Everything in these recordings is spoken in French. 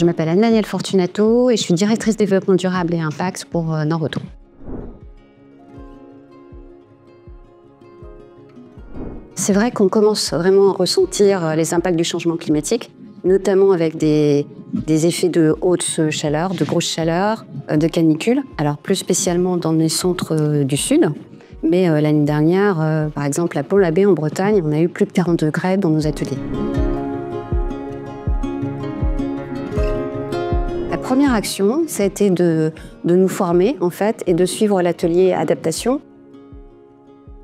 Je m'appelle Anne-Danielle Fortunato et je suis directrice développement durable et impact pour Nord-Auto. C'est vrai qu'on commence vraiment à ressentir les impacts du changement climatique, notamment avec des effets de haute chaleur, de grosse chaleur, de canicule. Alors plus spécialement dans les centres du sud. Mais l'année dernière, par exemple à Pont-l'Abbé en Bretagne, on a eu plus de 40 degrés dans nos ateliers. La première action, ça a été de nous former en fait et de suivre l'atelier adaptation.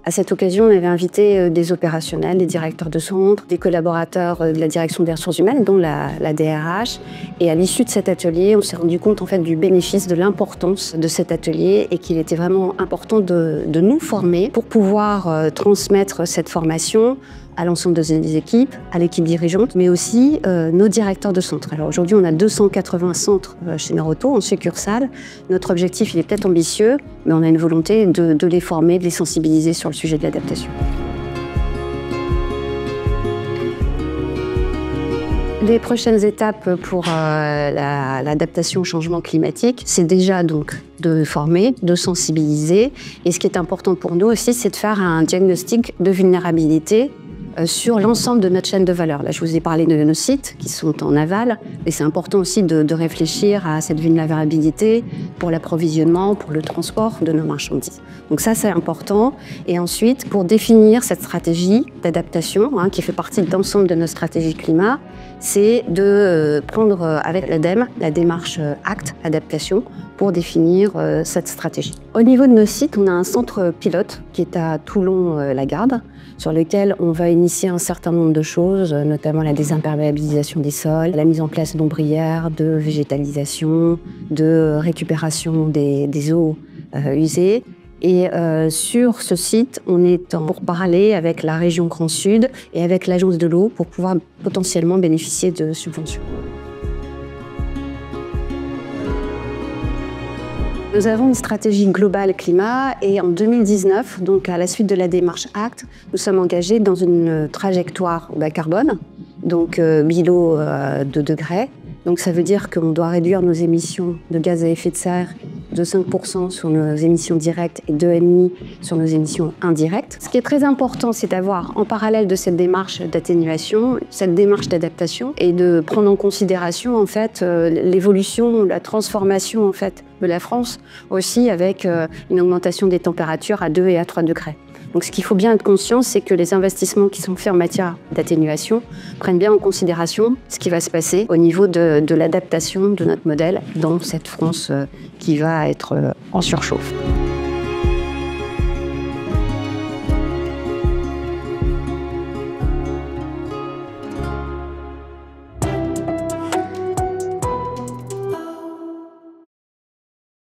À cette occasion, on avait invité des opérationnels, des directeurs de centre, des collaborateurs de la direction des ressources humaines, dont la DRH. Et à l'issue de cet atelier, on s'est rendu compte en fait, du bénéfice, de l'importance de cet atelier et qu'il était vraiment important de nous former pour pouvoir transmettre cette formation à l'ensemble des équipes, à l'équipe dirigeante, mais aussi nos directeurs de centre. Alors aujourd'hui, on a 280 centres chez Nord-Auto en succursale. Notre objectif, il est peut-être ambitieux, mais on a une volonté de les former, de les sensibiliser sur le sujet de l'adaptation. Les prochaines étapes pour l'adaptation au changement climatique, c'est déjà donc de former, de sensibiliser. Et ce qui est important pour nous aussi, c'est de faire un diagnostic de vulnérabilité sur l'ensemble de notre chaîne de valeur. Là, je vous ai parlé de nos sites qui sont en aval, et c'est important aussi de réfléchir à cette vulnérabilité pour l'approvisionnement, pour le transport de nos marchandises. Donc ça, c'est important. Et ensuite, pour définir cette stratégie d'adaptation, qui fait partie de l'ensemble de notre stratégie climat, c'est de prendre avec l'ADEME la démarche ACT, adaptation, pour définir cette stratégie. Au niveau de nos sites, on a un centre pilote qui est à Toulon-la-Garde, sur lequel on va initier un certain nombre de choses, notamment la désimperméabilisation des sols, la mise en place d'ombrières, de végétalisation, de récupération des eaux usées. Et sur ce site, on est en pourparlers avec la région Grand Sud et avec l'Agence de l'eau pour pouvoir potentiellement bénéficier de subventions. Nous avons une stratégie globale climat et en 2019, donc à la suite de la démarche ACT, nous sommes engagés dans une trajectoire bas carbone, donc below 2 degrés. Donc ça veut dire qu'on doit réduire nos émissions de gaz à effet de serre de 5% sur nos émissions directes et 2,5% sur nos émissions indirectes. Ce qui est très important, c'est d'avoir en parallèle de cette démarche d'atténuation, cette démarche d'adaptation et de prendre en considération en fait l'évolution, la transformation en fait de la France aussi avec une augmentation des températures à 2 et à 3 degrés. Donc ce qu'il faut bien être conscient, c'est que les investissements qui sont faits en matière d'atténuation prennent bien en considération ce qui va se passer au niveau de l'adaptation de notre modèle dans cette France qui va être en surchauffe.